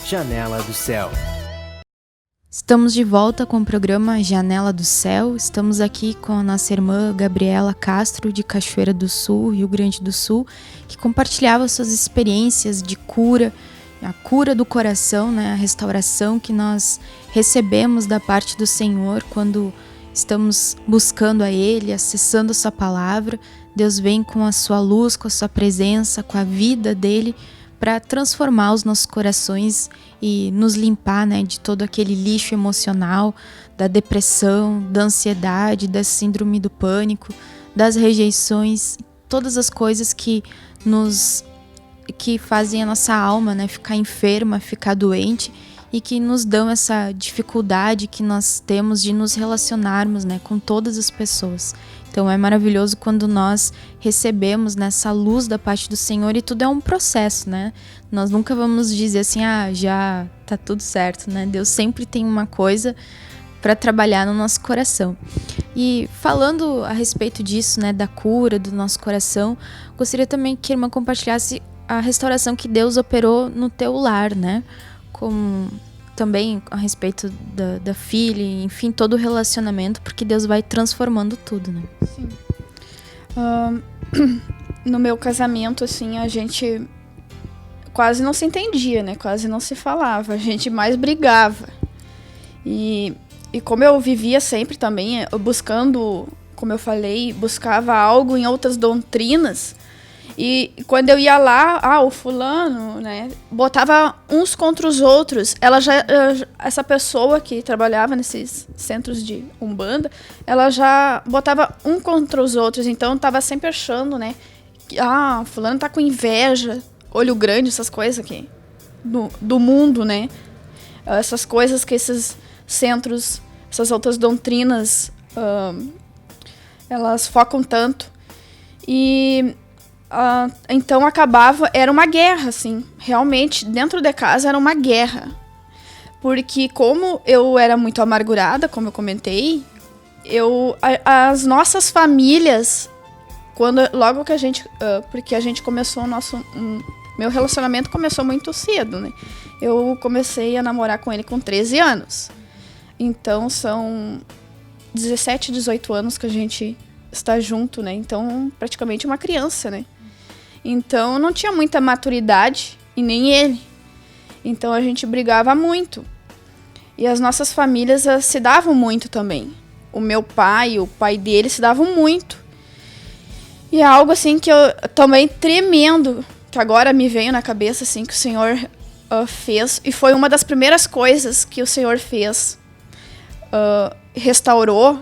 Janela do Céu. Estamos de volta com o programa Janela do Céu. Estamos aqui com a nossa irmã Gabriela Castro, de Cachoeira do Sul, Rio Grande do Sul, que compartilhava suas experiências de cura, a cura do coração, né? A restauração que nós recebemos da parte do Senhor quando estamos buscando a Ele, acessando a sua palavra. Deus vem com a sua luz, com a sua presença, com a vida dEle, para transformar os nossos corações e nos limpar, né, de todo aquele lixo emocional, da depressão, da ansiedade, da síndrome do pânico, das rejeições, todas as coisas que fazem a nossa alma, né, ficar enferma, ficar doente, e que nos dão essa dificuldade que nós temos de nos relacionarmos, né, com todas as pessoas. Então é maravilhoso quando nós recebemos nessa luz da parte do Senhor, e tudo é um processo, né? Nós nunca vamos dizer assim, já tá tudo certo, né? Deus sempre tem uma coisa para trabalhar no nosso coração. E falando a respeito disso, né, da cura do nosso coração, gostaria também que a irmã compartilhasse a restauração que Deus operou no teu lar, né? Como também a respeito da filha, enfim, todo o relacionamento, porque Deus vai transformando tudo, né? Sim. No meu casamento, assim, a gente quase não se entendia, né? Quase não se falava. A gente mais brigava. E como eu vivia sempre também, buscando, como eu falei, buscava algo em outras doutrinas. E quando eu ia lá, o fulano, né, botava uns contra os outros. Essa pessoa que trabalhava nesses centros de Umbanda, ela já botava um contra os outros. Então tava sempre achando, né, que fulano tá com inveja, olho grande, essas coisas aqui do mundo, né? Essas coisas que esses centros, essas outras doutrinas, elas focam tanto. E então era uma guerra, assim, realmente, dentro de casa era uma guerra, porque como eu era muito amargurada, como eu comentei, as nossas famílias, logo que a gente, porque a gente começou meu relacionamento começou muito cedo, né, eu comecei a namorar com ele com 13 anos, então são 17, 18 anos que a gente está junto, né, então praticamente uma criança, né. Então, não tinha muita maturidade, e nem ele. Então, a gente brigava muito. E as nossas famílias se davam muito também. O meu pai, o pai dele se davam muito. E é algo assim que eu também tremendo, que agora me veio na cabeça, assim, que o Senhor fez. E foi uma das primeiras coisas que o Senhor fez. Restaurou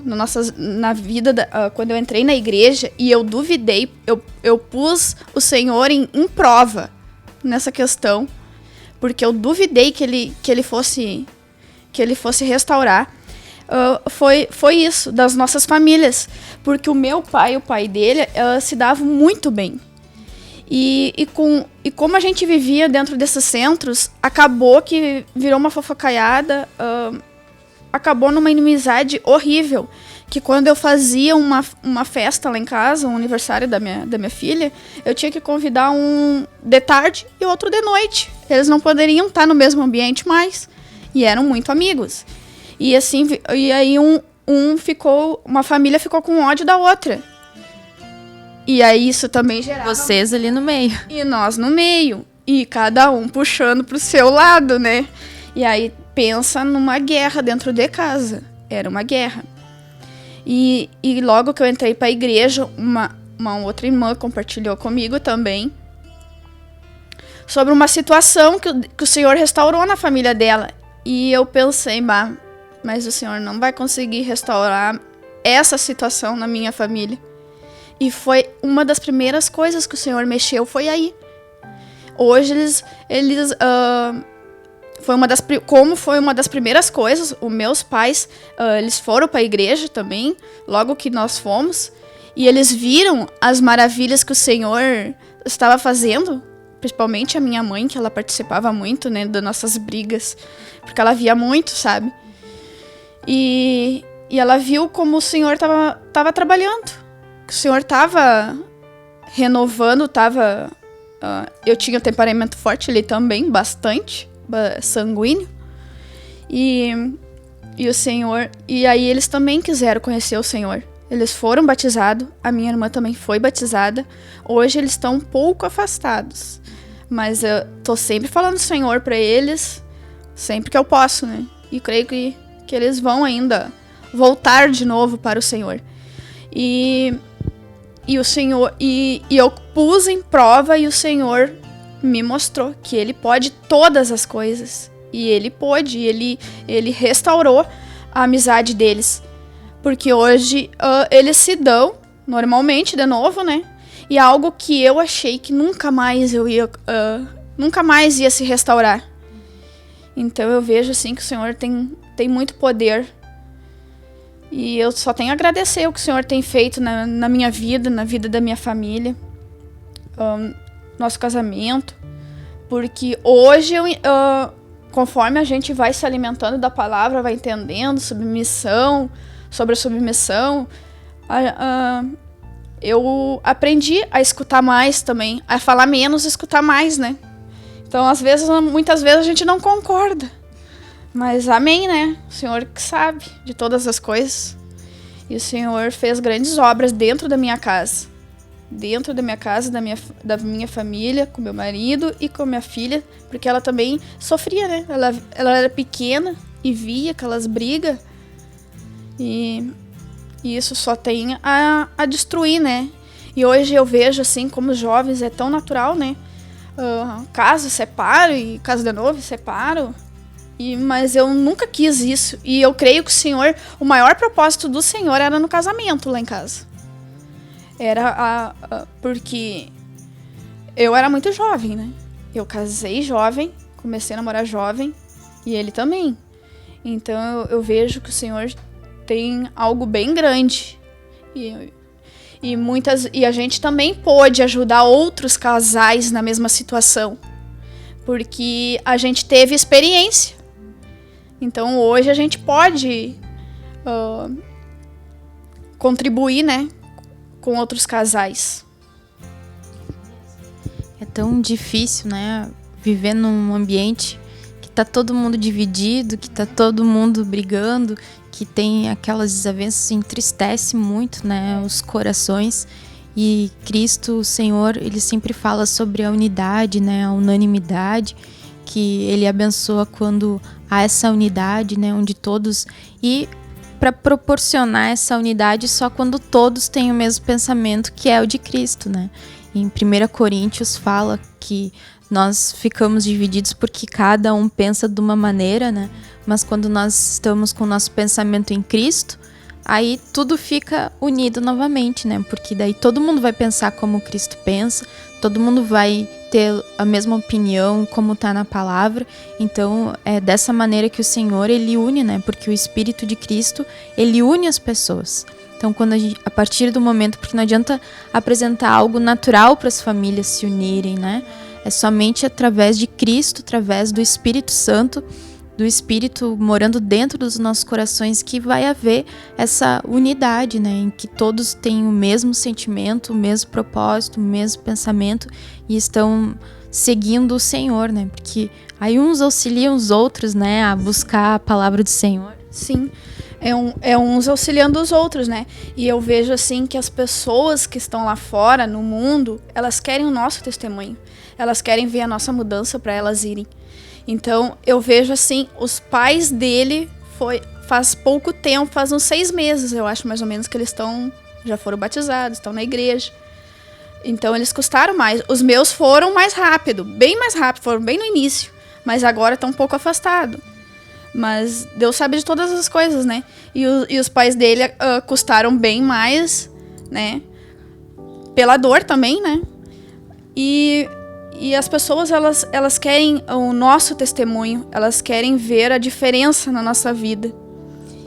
na vida quando eu entrei na igreja, e eu duvidei, eu pus o Senhor em prova nessa questão, porque eu duvidei que ele fosse restaurar. Foi isso, das nossas famílias, porque o meu pai e o pai dele se davam muito bem. E como a gente vivia dentro desses centros, acabou que virou uma fofocaiada, acabou numa inimizade horrível, que quando eu fazia uma festa lá em casa, um aniversário da minha filha, eu tinha que convidar um de tarde e outro de noite. Eles não poderiam estar no mesmo ambiente mais, e eram muito amigos. E assim, e aí uma família ficou com ódio da outra. E aí isso também gerava... Vocês ali no meio. E nós no meio. E cada um puxando pro seu lado, né? E aí pensa numa guerra dentro de casa. Era uma guerra. E logo que eu entrei para a igreja, uma outra irmã compartilhou comigo também sobre uma situação que o Senhor restaurou na família dela. E eu pensei, mas o Senhor não vai conseguir restaurar essa situação na minha família. E foi uma das primeiras coisas que o Senhor mexeu, foi aí. Hoje foi uma das primeiras coisas, os meus pais, eles foram para a igreja também, logo que nós fomos, e eles viram as maravilhas que o Senhor estava fazendo, principalmente a minha mãe, que ela participava muito, né, das nossas brigas, porque ela via muito, sabe? E ela viu como o Senhor estava trabalhando, que o Senhor estava renovando, eu tinha temperamento forte ali também, bastante, sanguíneo. E o Senhor... E aí eles também quiseram conhecer o Senhor. Eles foram batizados. A minha irmã também foi batizada. Hoje eles estão um pouco afastados. Mas eu tô sempre falando do Senhor para eles. Sempre que eu posso, né? E creio que eles vão ainda voltar de novo para o Senhor. E o Senhor... E eu pus em prova e o Senhor me mostrou que Ele pode todas as coisas. E Ele pôde, Ele restaurou a amizade deles. Porque hoje eles se dão normalmente de novo, né? E é algo que eu achei que nunca mais ia se restaurar. Então eu vejo assim que o Senhor tem muito poder. E eu só tenho a agradecer o que o Senhor tem feito na minha vida, na vida da minha família. Nosso casamento. Porque hoje conforme a gente vai se alimentando da palavra, vai entendendo sobre a submissão, eu aprendi a escutar mais também, a falar menos e escutar mais, né? Então, muitas vezes a gente não concorda, mas amém, né? O Senhor que sabe de todas as coisas. E o Senhor fez grandes obras dentro da minha casa. Dentro da minha casa, da minha família, com meu marido e com minha filha, porque ela também sofria, né? Ela era pequena e via aquelas brigas, e isso só tem a destruir, né? E hoje eu vejo, assim, como os jovens é tão natural, né? Caso separo e caso de novo separo, mas eu nunca quis isso. E eu creio que o maior propósito do Senhor era no casamento lá em casa. Era porque eu era muito jovem, né? Eu casei jovem, comecei a namorar jovem, e ele também. Então eu vejo que o Senhor tem algo bem grande. E a gente também pôde ajudar outros casais na mesma situação. Porque a gente teve experiência. Então hoje a gente pode contribuir, né? Com outros casais. É tão difícil, né? Viver num ambiente que tá todo mundo dividido, que tá todo mundo brigando, que tem aquelas desavenças, entristece muito, né? Os corações. E Cristo, o Senhor, Ele sempre fala sobre a unidade, né? A unanimidade, que Ele abençoa quando há essa unidade, né? Onde todos... E para proporcionar essa unidade só quando todos têm o mesmo pensamento, que é o de Cristo, né? Em 1 Coríntios fala que nós ficamos divididos porque cada um pensa de uma maneira, né? Mas quando nós estamos com o nosso pensamento em Cristo, aí tudo fica unido novamente, né? Porque daí todo mundo vai pensar como Cristo pensa, todo mundo vai ter a mesma opinião, como está na palavra. Então, é dessa maneira que o Senhor, Ele une, né? Porque o Espírito de Cristo, Ele une as pessoas. Então, a partir do momento, porque não adianta apresentar algo natural para as famílias se unirem, né? É somente através de Cristo, através do Espírito Santo, do Espírito morando dentro dos nossos corações, que vai haver essa unidade, né? Em que todos têm o mesmo sentimento, o mesmo propósito, o mesmo pensamento e estão seguindo o Senhor, né? Porque aí uns auxiliam os outros, né? A buscar a palavra do Senhor. Sim, é uns auxiliando os outros, né? E eu vejo assim que as pessoas que estão lá fora, no mundo, elas querem o nosso testemunho. Elas querem ver a nossa mudança para elas irem. Então, eu vejo assim, os pais dele faz pouco tempo, faz uns 6 meses, eu acho mais ou menos, que eles já foram batizados, estão na igreja. Então, eles custaram mais. Os meus foram mais rápido, bem mais rápido, foram bem no início, mas agora estão um pouco afastados. Mas Deus sabe de todas as coisas, né? E os pais dele custaram bem mais, né? Pela dor também, né? E as pessoas, elas querem o nosso testemunho, elas querem ver a diferença na nossa vida.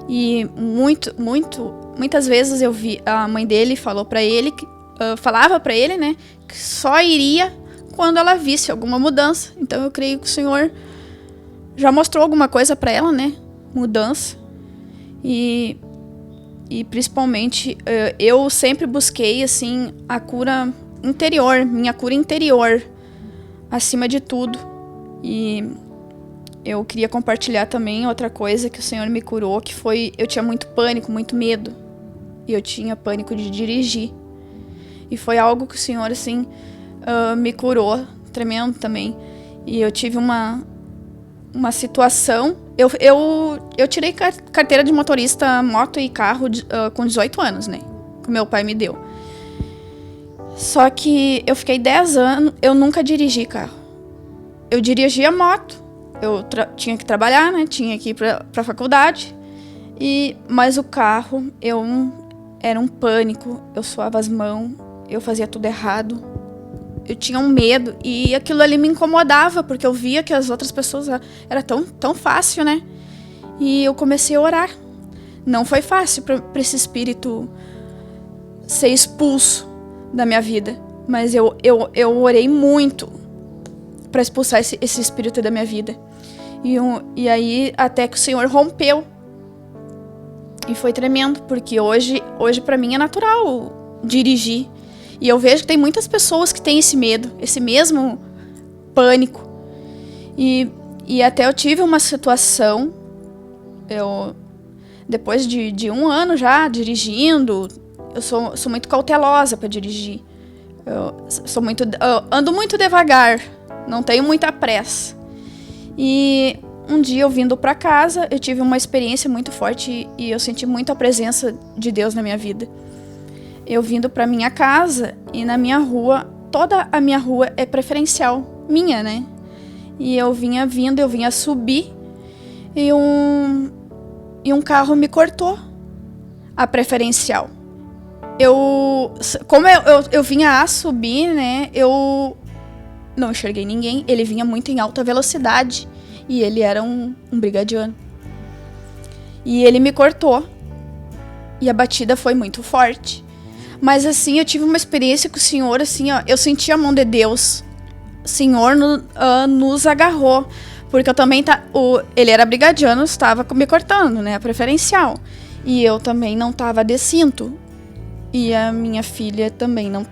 E muitas vezes eu vi, a mãe dele falava para ele, né, que só iria quando ela visse alguma mudança. Então eu creio que o Senhor já mostrou alguma coisa para ela, né, mudança. E principalmente eu sempre busquei assim a cura interior, minha cura interior, acima de tudo. E eu queria compartilhar também outra coisa que o Senhor me curou, que foi, eu tinha muito pânico, muito medo. E eu tinha pânico de dirigir. E foi algo que o Senhor, assim, me curou, tremendo também. E eu tive uma situação. Eu tirei carteira de motorista, moto e carro com 18 anos, né? Que meu pai me deu. Só que eu fiquei 10 anos, eu nunca dirigi carro. Eu dirigia moto. Eu tinha que trabalhar, né? Tinha que ir pra faculdade. Mas o carro, era um pânico. Eu suava as mãos, eu fazia tudo errado. Eu tinha um medo e aquilo ali me incomodava, porque eu via que as outras pessoas era tão fácil, né? E eu comecei a orar. Não foi fácil para esse espírito ser expulso da minha vida, mas eu orei muito para expulsar esse espírito da minha vida. E aí até que o Senhor rompeu. E foi tremendo, porque hoje para mim é natural dirigir. E eu vejo que tem muitas pessoas que têm esse medo, esse mesmo pânico. E até eu tive uma situação, depois de 1 ano já dirigindo, eu sou muito cautelosa para dirigir. Eu ando muito devagar, não tenho muita pressa. E um dia eu vindo para casa, eu tive uma experiência muito forte e eu senti muito a presença de Deus na minha vida. Eu vindo para minha casa e na minha rua, toda a minha rua é preferencial, minha, né? E eu vinha subir e um carro me cortou a preferencial. Como eu vinha a subir, né? Eu não enxerguei ninguém, ele vinha muito em alta velocidade e ele era um brigadiano. E ele me cortou e a batida foi muito forte. Mas assim, eu tive uma experiência com o Senhor, assim, ó, eu senti a mão de Deus. O Senhor nos agarrou. Porque eu também, ele era brigadiano, estava me cortando, né, a preferencial. E eu também não estava de cinto. E a minha filha também não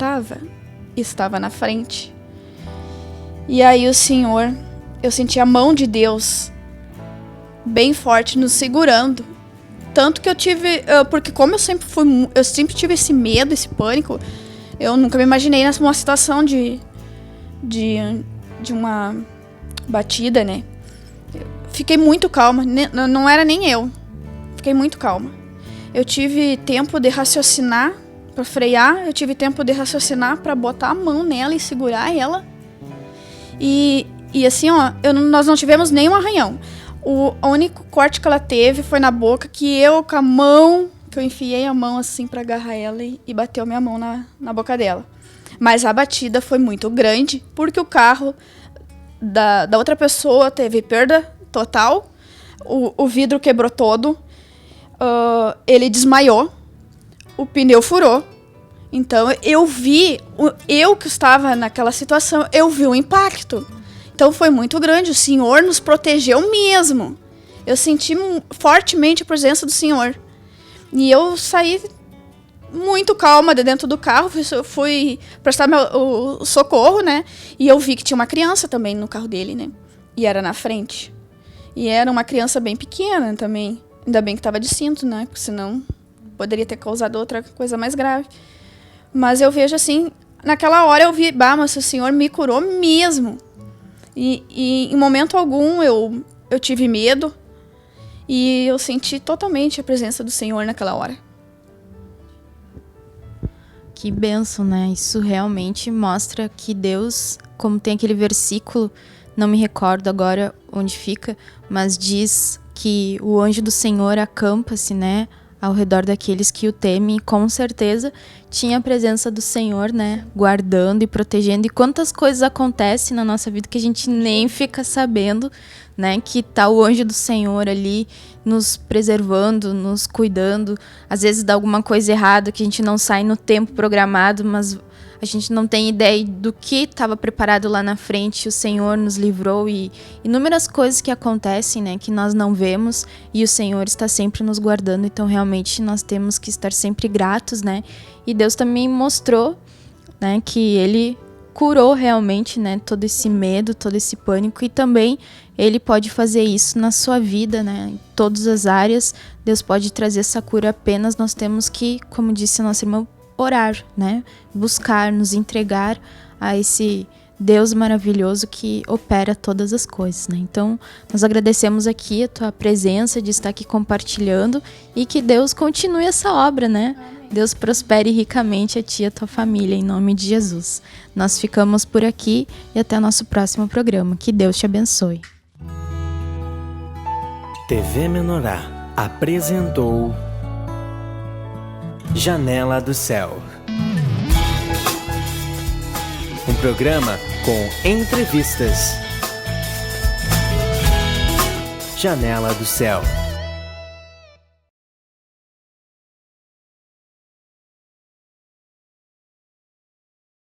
estava na frente. E aí o Senhor, eu senti a mão de Deus bem forte nos segurando. Tanto que eu tive, porque como eu sempre tive esse medo, esse pânico, eu nunca me imaginei numa situação de uma batida, né? Fiquei muito calma, não era nem eu. Fiquei muito calma. Eu tive tempo de raciocinar para frear, eu tive tempo de raciocinar para botar a mão nela e segurar ela. E assim, ó, nós não tivemos nenhum arranhão. O único corte que ela teve foi na boca, que eu enfiei a mão assim pra agarrar ela e bateu minha mão na boca dela. Mas a batida foi muito grande, porque o carro da outra pessoa teve perda total, o vidro quebrou todo, ele desmaiou, o pneu furou. Então eu que estava naquela situação, eu vi o impacto. Então foi muito grande, o Senhor nos protegeu mesmo. Eu senti fortemente a presença do Senhor. E eu saí muito calma de dentro do carro, fui prestar o socorro, né? E eu vi que tinha uma criança também no carro dele, né? E era na frente. E era uma criança bem pequena também. Ainda bem que estava de cinto, né? Porque senão poderia ter causado outra coisa mais grave. Mas eu vejo assim, naquela hora eu vi, mas o Senhor me curou mesmo. E em momento algum eu tive medo e eu senti totalmente a presença do Senhor naquela hora. Que bênção, né? Isso realmente mostra que Deus, como tem aquele versículo, não me recordo agora onde fica, mas diz que o anjo do Senhor acampa-se, né, ao redor daqueles que o temem, e com certeza tinha a presença do Senhor, né, guardando e protegendo. E quantas coisas acontecem na nossa vida que a gente nem fica sabendo, né, que tá o anjo do Senhor ali nos preservando, nos cuidando. Às vezes dá alguma coisa errada que a gente não sai no tempo programado, mas a gente não tem ideia do que estava preparado lá na frente. O Senhor nos livrou e inúmeras coisas que acontecem, né, que nós não vemos, e o Senhor está sempre nos guardando. Então realmente nós temos que estar sempre gratos, né? E Deus também mostrou, né, que Ele curou realmente, né, todo esse medo, todo esse pânico, e também Ele pode fazer isso na sua vida, né, em todas as áreas. Deus pode trazer essa cura, apenas nós temos que, como disse a nossa irmã, orar, né, buscar, nos entregar a esse Deus maravilhoso que opera todas as coisas, né? Então, nós agradecemos aqui a tua presença, de estar aqui compartilhando, e que Deus continue essa obra, né? Amém. Deus prospere ricamente a ti e a tua família, em nome de Jesus. Nós ficamos por aqui e até o nosso próximo programa. Que Deus te abençoe. TV Menorá apresentou Janela do Céu. Um programa com entrevistas. Janela do Céu.